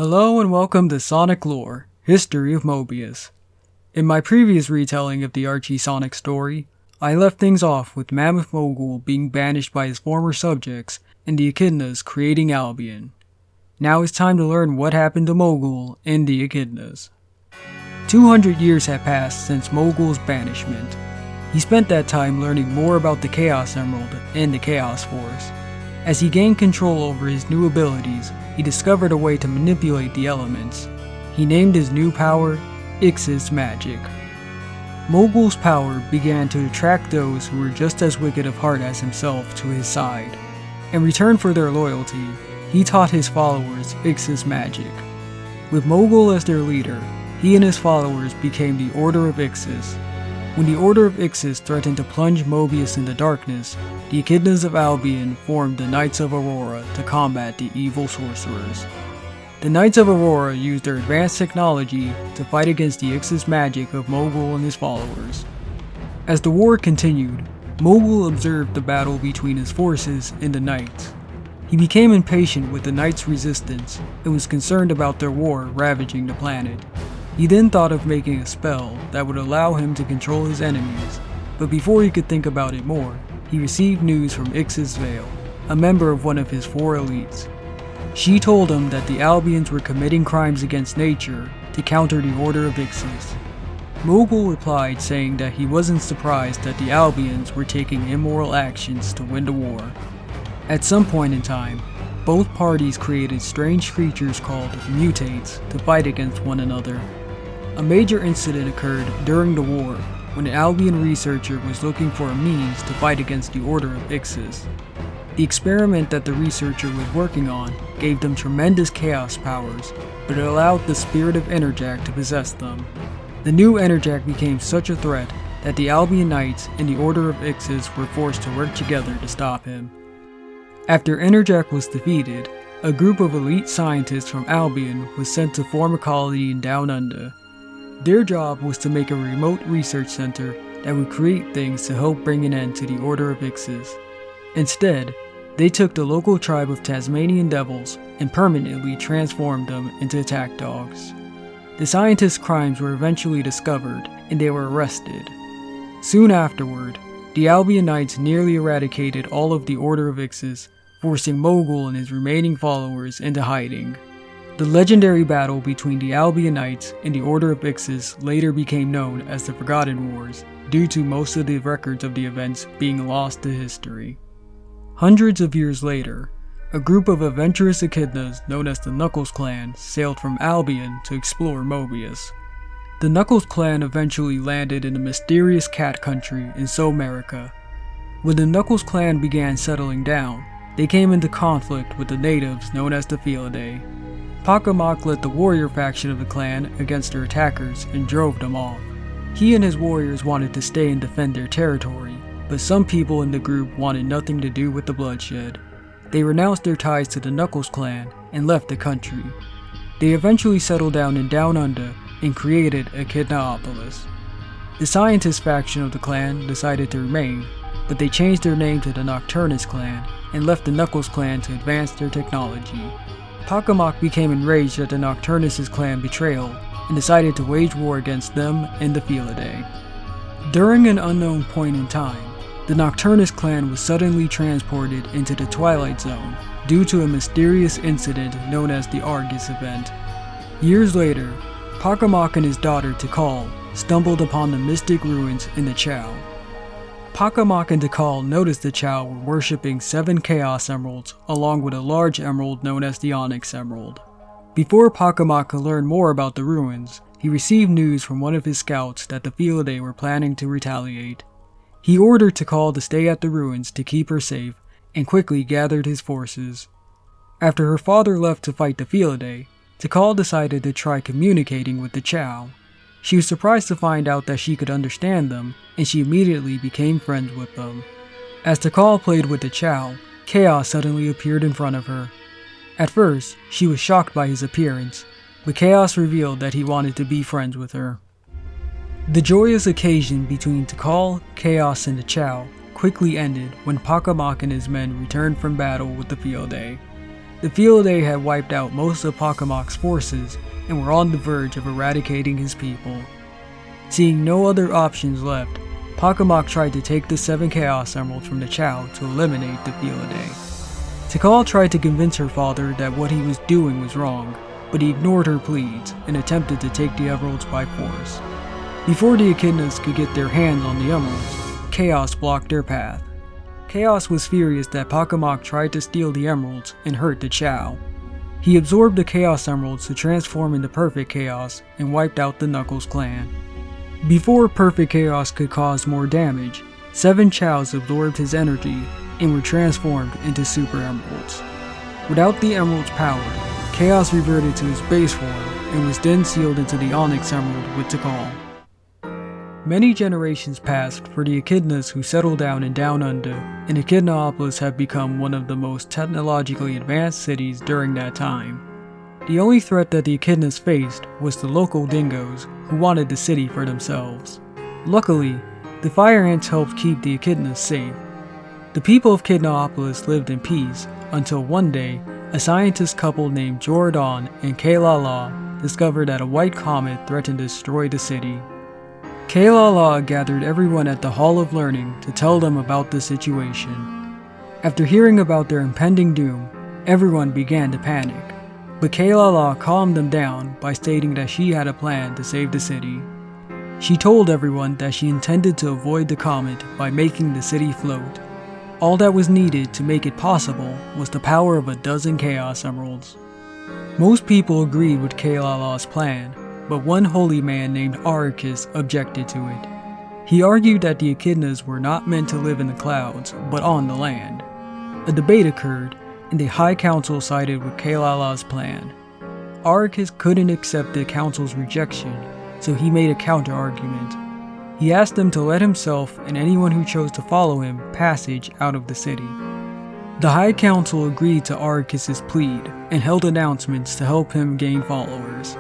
Hello and welcome to Sonic Lore, History of Mobius. In my previous retelling of the Archie Sonic story, I left things off with Mammoth Mogul being banished by his former subjects and the Echidnas creating Albion. Now it's time to learn what happened to Mogul and the Echidnas. 200 years have passed since Mogul's banishment. He spent that time learning more about the Chaos Emerald and the Chaos Force. As he gained control over his new abilities, he discovered a way to manipulate the elements. He named his new power Ix's Magic. Mogul's power began to attract those who were just as wicked of heart as himself to his side. In return for their loyalty, he taught his followers Ix's Magic. With Mogul as their leader, he and his followers became the Order of Ixes. When the Order of Ixes threatened to plunge Mobius into darkness, the Echidnas of Albion formed the Knights of Aurora to combat the evil sorcerers. The Knights of Aurora used their advanced technology to fight against the Ix's magic of Mogul and his followers. As the war continued, Mogul observed the battle between his forces and the Knights. He became impatient with the Knights' resistance and was concerned about their war ravaging the planet. He then thought of making a spell that would allow him to control his enemies, but before he could think about it more, he received news from Ix's Veil, a member of one of his 4 elites. She told him that the Albions were committing crimes against nature to counter the Order of Ixes. Mogul replied saying that he wasn't surprised that the Albions were taking immoral actions to win the war. At some point in time, both parties created strange creatures called mutates to fight against one another. A major incident occurred during the war when an Albion researcher was looking for a means to fight against the Order of Ixes. The experiment that the researcher was working on gave them tremendous chaos powers, but it allowed the spirit of Enerjack to possess them. The new Enerjack became such a threat that the Albion Knights and the Order of Ixes were forced to work together to stop him. After Enerjack was defeated, a group of elite scientists from Albion was sent to form a colony in Down Under. Their job was to make a remote research center that would create things to help bring an end to the Order of Ixes. Instead, they took the local tribe of Tasmanian devils and permanently transformed them into attack dogs. The scientists' crimes were eventually discovered and they were arrested. Soon afterward, the Albion Knights nearly eradicated all of the Order of Ixes, forcing Mogul and his remaining followers into hiding. The legendary battle between the Albion Knights and the Order of Ixes later became known as the Forgotten Wars, due to most of the records of the events being lost to history. Hundreds of years later, a group of adventurous echidnas known as the Knuckles clan sailed from Albion to explore Mobius. The Knuckles clan eventually landed in the mysterious cat country in Somerica. When the Knuckles clan began settling down, they came into conflict with the natives known as the Felidae. Pakamak led the warrior faction of the clan against their attackers and drove them off. He and his warriors wanted to stay and defend their territory, but some people in the group wanted nothing to do with the bloodshed. They renounced their ties to the Knuckles clan and left the country. They eventually settled down in Down Under and created Echidnapolis. The scientist faction of the clan decided to remain, but they changed their name to the Nocturnus clan and left the Knuckles clan to advance their technology. Pakamak became enraged at the Nocturnus' clan betrayal and decided to wage war against them and the Felidae. During an unknown point in time, the Nocturnus clan was suddenly transported into the Twilight Zone due to a mysterious incident known as the Arikis event. Years later, Pakamak and his daughter Tikal stumbled upon the mystic ruins in the Chow. Pakamak and Tikal noticed the Chow were worshipping 7 Chaos Emeralds along with a large emerald known as the Onyx Emerald. Before Pakamak could learn more about the ruins, he received news from one of his scouts that the Felidae were planning to retaliate. He ordered Tikal to stay at the ruins to keep her safe and quickly gathered his forces. After her father left to fight the Felidae, Tikal decided to try communicating with the Chow. She was surprised to find out that she could understand them, and she immediately became friends with them. As Tikal played with the Chow, Chaos suddenly appeared in front of her. At first, she was shocked by his appearance, but Chaos revealed that he wanted to be friends with her. The joyous occasion between Tikal, Chaos, and the Chow quickly ended when Pakamak and his men returned from battle with the Felidae. The Fieldae had wiped out most of Pacamoc's forces and were on the verge of eradicating his people. Seeing no other options left, Pacamoc tried to take the 7 Chaos Emeralds from the Chow to eliminate the Fieldae. Tikal tried to convince her father that what he was doing was wrong, but he ignored her pleas and attempted to take the emeralds by force. Before the Echidnas could get their hands on the emeralds, Chaos blocked their path. Chaos was furious that Pacamoc tried to steal the emeralds and hurt the Chow. He absorbed the Chaos Emeralds to transform into Perfect Chaos and wiped out the Knuckles clan. Before Perfect Chaos could cause more damage, 7 Chows absorbed his energy and were transformed into Super Emeralds. Without the Emerald's power, Chaos reverted to his base form and was then sealed into the Onyx Emerald with Tikal. Many generations passed for the Echidnas who settled down in Down Under, and Echidnapolis had become one of the most technologically advanced cities during that time. The only threat that the Echidnas faced was the local dingoes, who wanted the city for themselves. Luckily, the Fire Ants helped keep the Echidnas safe. The people of Echidnapolis lived in peace until one day, a scientist couple named Jordan and Kailala discovered that a white comet threatened to destroy the city. Kailala gathered everyone at the Hall of Learning to tell them about the situation. After hearing about their impending doom, everyone began to panic. But Kailala calmed them down by stating that she had a plan to save the city. She told everyone that she intended to avoid the comet by making the city float. All that was needed to make it possible was the power of a dozen Chaos Emeralds. Most people agreed with Kailala's plan, but one holy man named Arikis objected to it. He argued that the Echidnas were not meant to live in the clouds, but on the land. A debate occurred, and the High Council sided with Kailala's plan. Arikis couldn't accept the council's rejection, so he made a counter-argument. He asked them to let himself and anyone who chose to follow him passage out of the city. The High Council agreed to Arikis' plea and held announcements to help him gain followers.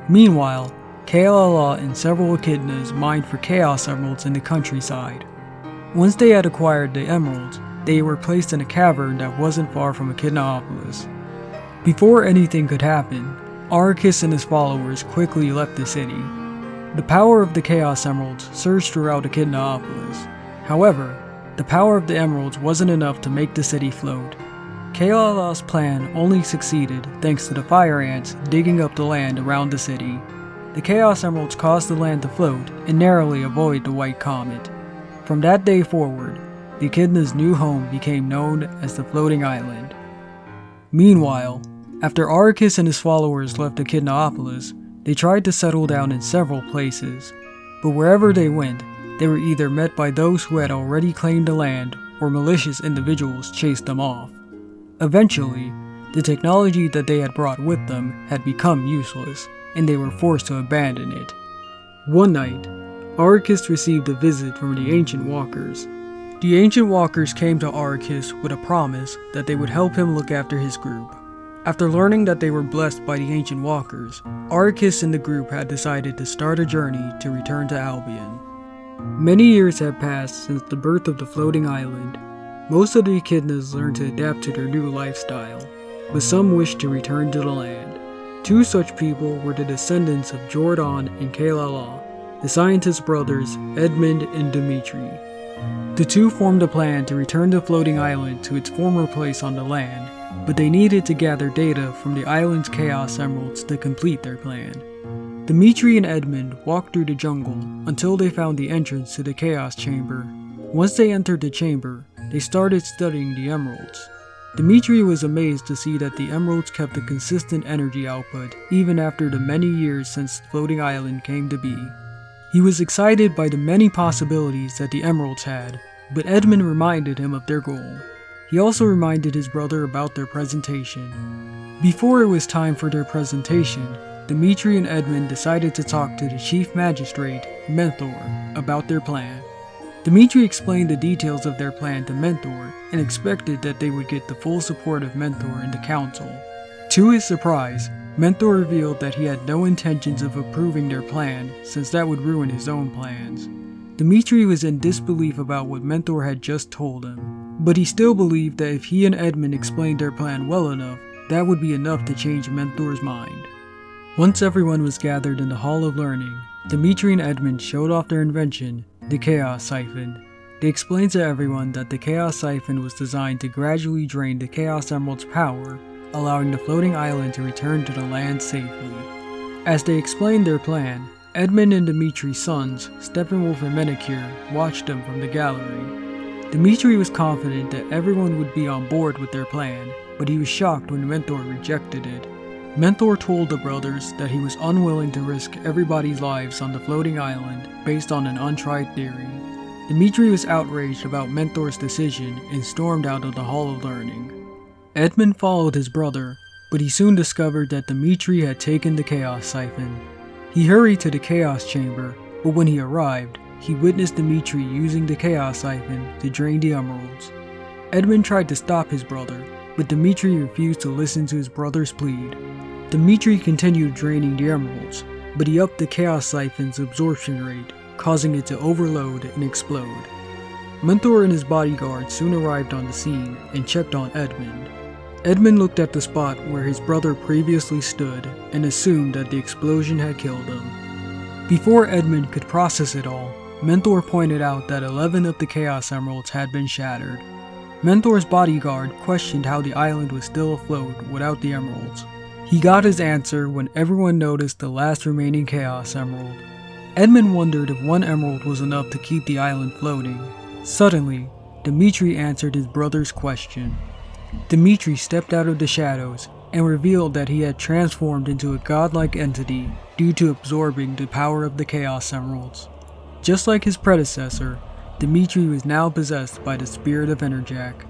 Meanwhile, Kailala and several Echidnas mined for Chaos Emeralds in the countryside. Once they had acquired the emeralds, they were placed in a cavern that wasn't far from Echidnapolis. Before anything could happen, Arikis and his followers quickly left the city. The power of the Chaos Emeralds surged throughout Echidnapolis. However, the power of the emeralds wasn't enough to make the city float. Kailala's plan only succeeded thanks to the Fire Ants digging up the land around the city. The Chaos Emeralds caused the land to float and narrowly avoid the White Comet. From that day forward, the Echidna's new home became known as the Floating Island. Meanwhile, after Arikis and his followers left Echidnapolis, they tried to settle down in several places, but wherever they went, they were either met by those who had already claimed the land or malicious individuals chased them off. Eventually, the technology that they had brought with them had become useless, and they were forced to abandon it. One night, Arikis received a visit from the Ancient Walkers. The Ancient Walkers came to Arikis with a promise that they would help him look after his group. After learning that they were blessed by the Ancient Walkers, Arikis and the group had decided to start a journey to return to Albion. Many years had passed since the birth of the Floating Island. Most of the Echidnas learned to adapt to their new lifestyle, but some wished to return to the land. 2 such people were the descendants of Jordan and Kailala, the scientist brothers Edmund and Dimitri. The 2 formed a plan to return the Floating Island to its former place on the land, but they needed to gather data from the island's Chaos Emeralds to complete their plan. Dimitri and Edmund walked through the jungle until they found the entrance to the Chaos Chamber. Once they entered the chamber, they started studying the emeralds. Dimitri was amazed to see that the emeralds kept a consistent energy output even after the many years since the Floating Island came to be. He was excited by the many possibilities that the emeralds had, but Edmund reminded him of their goal. He also reminded his brother about their presentation. Before it was time for their presentation, Dimitri and Edmund decided to talk to the Chief Magistrate, Mentor, about their plan. Dimitri explained the details of their plan to Mentor and expected that they would get the full support of Mentor and the council. To his surprise, Mentor revealed that he had no intentions of approving their plan since that would ruin his own plans. Dimitri was in disbelief about what Mentor had just told him, but he still believed that if he and Edmund explained their plan well enough, that would be enough to change Mentor's mind. Once everyone was gathered in the Hall of Learning, Dimitri and Edmund showed off their invention, the Chaos Siphon. They explained to everyone that the Chaos Siphon was designed to gradually drain the Chaos Emerald's power, allowing the floating island to return to the land safely. As they explained their plan, Edmund and Dimitri's sons, Steppenwolf and Menacure, watched them from the gallery. Dimitri was confident that everyone would be on board with their plan, but he was shocked when Mentor rejected it. Mentor told the brothers that he was unwilling to risk everybody's lives on the floating island based on an untried theory. Dimitri was outraged about Mentor's decision and stormed out of the Hall of Learning. Edmund followed his brother, but he soon discovered that Dimitri had taken the Chaos Siphon. He hurried to the Chaos Chamber, but when he arrived, he witnessed Dimitri using the Chaos Siphon to drain the emeralds. Edmund tried to stop his brother, but Dimitri refused to listen to his brother's plead. Dimitri continued draining the emeralds, but he upped the Chaos Siphon's absorption rate, causing it to overload and explode. Mentor and his bodyguard soon arrived on the scene and checked on Edmund. Edmund looked at the spot where his brother previously stood and assumed that the explosion had killed him. Before Edmund could process it all, Mentor pointed out that 11 of the Chaos Emeralds had been shattered. Mentor's bodyguard questioned how the island was still afloat without the emeralds. He got his answer when everyone noticed the last remaining Chaos Emerald. Edmund wondered if one emerald was enough to keep the island floating. Suddenly, Dimitri answered his brother's question. Dimitri stepped out of the shadows and revealed that he had transformed into a godlike entity due to absorbing the power of the Chaos Emeralds. Just like his predecessor, Dimitri was now possessed by the spirit of Enerjack.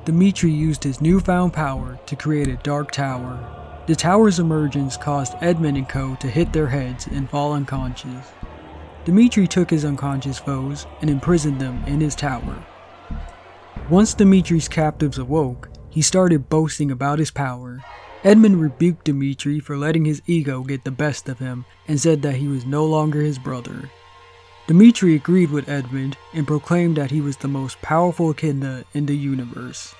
Dimitri used his newfound power to create a dark tower. The tower's emergence caused Edmund and co. to hit their heads and fall unconscious. Dimitri took his unconscious foes and imprisoned them in his tower. Once Dimitri's captives awoke, he started boasting about his power. Edmund rebuked Dimitri for letting his ego get the best of him and said that he was no longer his brother. Dimitri agreed with Edmund and proclaimed that he was the most powerful echidna in the universe.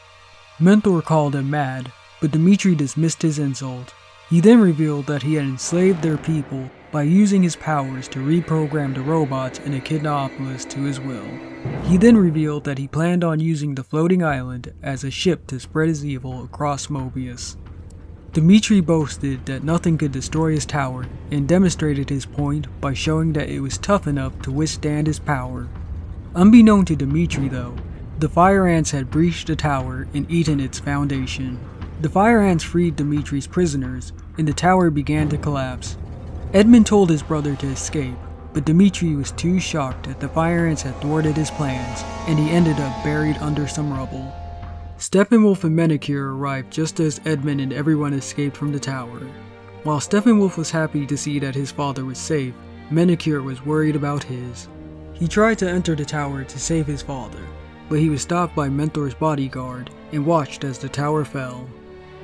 Mentor called him mad, but Dimitri dismissed his insult. He then revealed that he had enslaved their people by using his powers to reprogram the robots in Echidnapolis to his will. He then revealed that he planned on using the floating island as a ship to spread his evil across Mobius. Dimitri boasted that nothing could destroy his tower and demonstrated his point by showing that it was tough enough to withstand his power. Unbeknown to Dimitri though, the fire ants had breached the tower and eaten its foundation. The fire ants freed Dimitri's prisoners and the tower began to collapse. Edmund told his brother to escape, but Dimitri was too shocked that the fire ants had thwarted his plans, and he ended up buried under some rubble. Steppenwolf and Menacure arrived just as Edmund and everyone escaped from the tower. While Steppenwolf was happy to see that his father was safe, Menacure was worried about his. He tried to enter the tower to save his father, but he was stopped by Mentor's bodyguard and watched as the tower fell.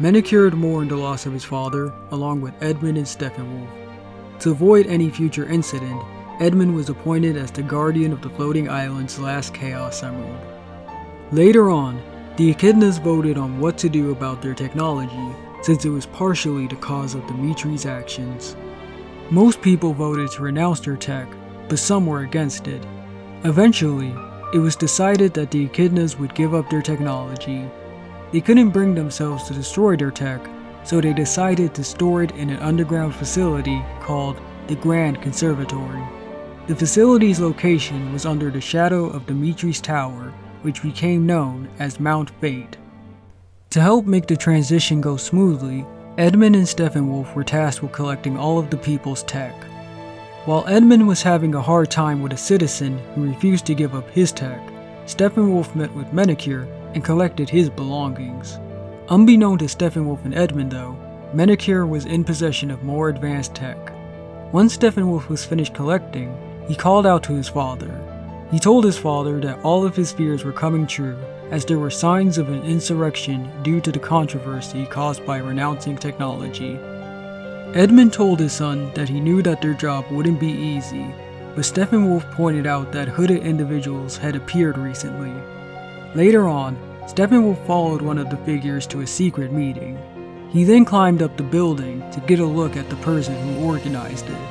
Menacure mourned the loss of his father, along with Edmund and Steppenwolf. To avoid any future incident, Edmund was appointed as the guardian of the floating island's last Chaos Emerald. Later on, the Echidnas voted on what to do about their technology, since it was partially the cause of Dimitri's actions. Most people voted to renounce their tech, but some were against it. Eventually, it was decided that the Echidnas would give up their technology. They couldn't bring themselves to destroy their tech, so they decided to store it in an underground facility called the Grand Conservatory. The facility's location was under the shadow of Dimitri's tower, which became known as Mount Fate. To help make the transition go smoothly, Edmund and Steppenwolf were tasked with collecting all of the people's tech. While Edmund was having a hard time with a citizen who refused to give up his tech, Steppenwolf met with Menacure and collected his belongings. Unbeknown to Steppenwolf and Edmund though, Menacure was in possession of more advanced tech. Once Steppenwolf was finished collecting, he called out to his father. He told his father that all of his fears were coming true, as there were signs of an insurrection due to the controversy caused by renouncing technology. Edmund told his son that he knew that their job wouldn't be easy, but Steppenwolf pointed out that hooded individuals had appeared recently. Later on, Steppenwolf followed one of the figures to a secret meeting. He then climbed up the building to get a look at the person who organized it.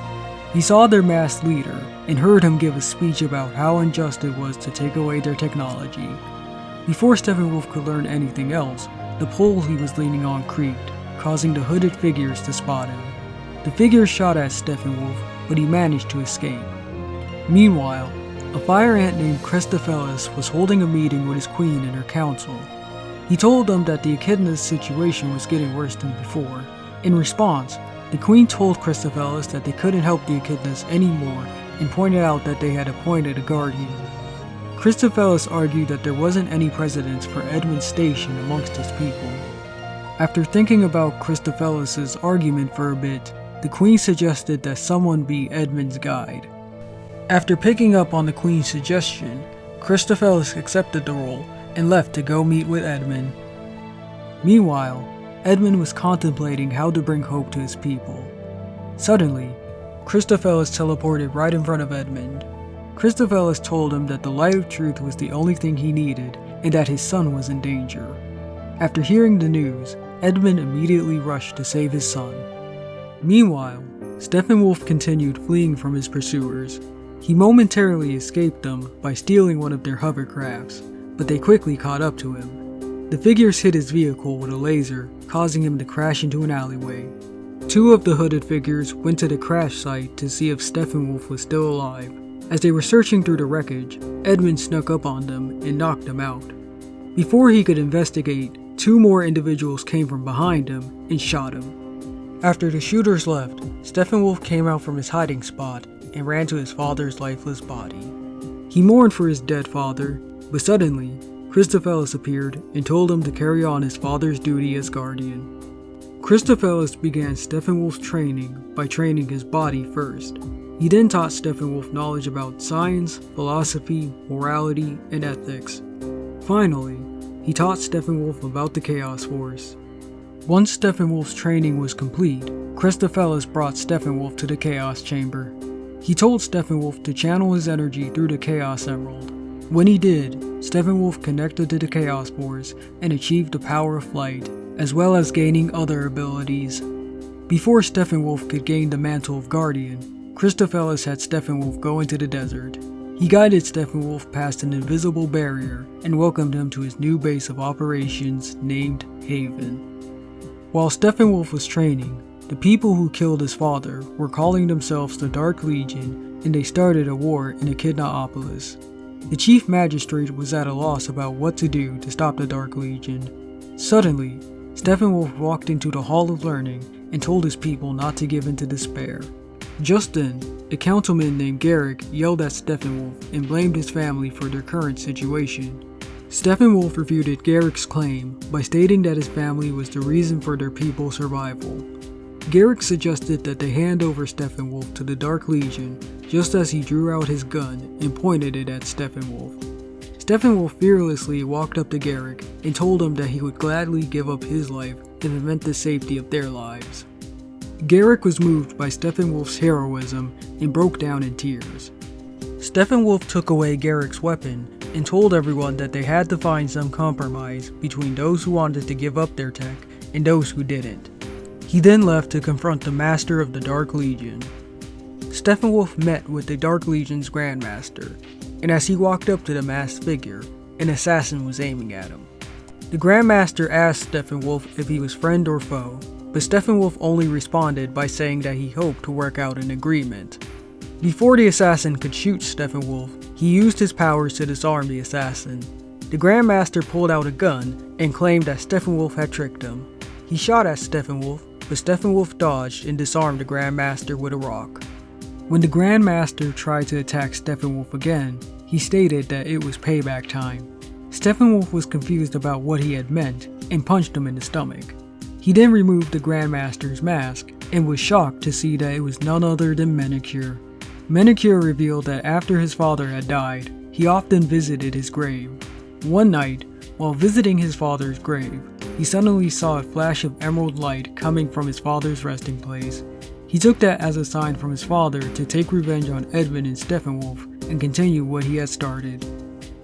He saw their masked leader and heard him give a speech about how unjust it was to take away their technology. Before Steppenwolf could learn anything else, the pole he was leaning on creaked, causing the hooded figures to spot him. The figures shot at Steppenwolf, but he managed to escape. Meanwhile, a fire ant named Steppenwolf was holding a meeting with his queen and her council. He told them that the Echidna's situation was getting worse than before. In response, the queen told Steppenwolf that they couldn't help the Echidnas anymore and pointed out that they had appointed a guardian. Steppenwolf argued that there wasn't any precedence for Edmund's station amongst his people. After thinking about Steppenwolf's argument for a bit, the queen suggested that someone be Edmund's guide. After picking up on the queen's suggestion, Steppenwolf accepted the role and left to go meet with Edmund. Meanwhile, Edmund was contemplating how to bring hope to his people. Suddenly, Steppenwolf teleported right in front of Edmund. Steppenwolf told him that the light of truth was the only thing he needed and that his son was in danger. After hearing the news, Edmund immediately rushed to save his son. Meanwhile, Steppenwolf continued fleeing from his pursuers. He momentarily escaped them by stealing one of their hovercrafts, but they quickly caught up to him. The figures hit his vehicle with a laser, causing him to crash into an alleyway. Two of the hooded figures went to the crash site to see if Steppenwolf was still alive. As they were searching through the wreckage, Edmund snuck up on them and knocked them out. Before he could investigate, two more individuals came from behind him and shot him. After the shooters left, Steppenwolf came out from his hiding spot and ran to his father's lifeless body. He mourned for his dead father, but suddenly, Steppenwolf appeared and told him to carry on his father's duty as guardian. Steppenwolf began Steppenwolf's training by training his body first. He then taught Steppenwolf knowledge about science, philosophy, morality, and ethics. Finally, he taught Steppenwolf about the Chaos Force. Once Steppenwolf's training was complete, Steppenwolf brought Steppenwolf to the Chaos Chamber. He told Steppenwolf to channel his energy through the Chaos Emerald. When he did, Steppenwolf connected to the Chaos Force and achieved the power of flight, as well as gaining other abilities. Before Steppenwolf could gain the mantle of Guardian, Steppenwolf had Steppenwolf go into the desert. He guided Steppenwolf past an invisible barrier and welcomed him to his new base of operations named Haven. While Steppenwolf was training, the people who killed his father were calling themselves the Dark Legion, and they started a war in Echidnapolis. The chief magistrate was at a loss about what to do to stop the Dark Legion. Suddenly, Steppenwolf walked into the Hall of Learning and told his people not to give in to despair. Just then, a councilman named Garrick yelled at Steppenwolf and blamed his family for their current situation. Steppenwolf refuted Garrick's claim by stating that his family was the reason for their people's survival. Garrick suggested that they hand over Steppenwolf to the Dark Legion just as he drew out his gun and pointed it at Steppenwolf. Steppenwolf fearlessly walked up to Garrick and told him that he would gladly give up his life if it meant the safety of their lives. Garrick was moved by Steppenwolf's heroism and broke down in tears. Steppenwolf took away Garrick's weapon and told everyone that they had to find some compromise between those who wanted to give up their tech and those who didn't. He then left to confront the master of the Dark Legion. Steppenwolf met with the Dark Legion's Grandmaster, and as he walked up to the masked figure, an assassin was aiming at him. The Grandmaster asked Steppenwolf if he was friend or foe, but Steppenwolf only responded by saying that he hoped to work out an agreement. Before the assassin could shoot Steppenwolf, he used his powers to disarm the assassin. The Grandmaster pulled out a gun and claimed that Steppenwolf had tricked him. He shot at Steppenwolf, but Steppenwolf dodged and disarmed the Grandmaster with a rock. When the Grandmaster tried to attack Steppenwolf again, he stated that it was payback time. Steppenwolf was confused about what he had meant and punched him in the stomach. He then removed the Grandmaster's mask and was shocked to see that it was none other than Manicure. Manicure revealed that after his father had died, he often visited his grave. One night, while visiting his father's grave, he suddenly saw a flash of emerald light coming from his father's resting place. He took that as a sign from his father to take revenge on Edmund and Steppenwolf and continue what he had started.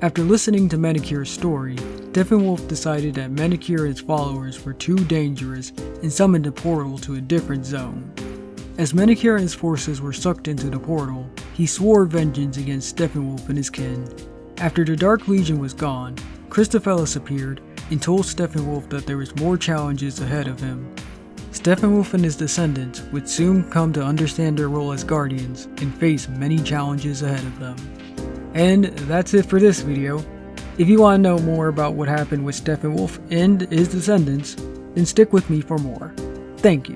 After listening to Manicure's story, Steppenwolf decided that Manicure and his followers were too dangerous and summoned a portal to a different zone. As Manicure and his forces were sucked into the portal, he swore vengeance against Steppenwolf and his kin. After the Dark Legion was gone, Christophilus appeared and told Steppenwolf that there was more challenges ahead of him. Steppenwolf and his descendants would soon come to understand their role as guardians and face many challenges ahead of them. And that's it for this video. If you want to know more about what happened with Steppenwolf and his descendants, then stick with me for more. Thank you.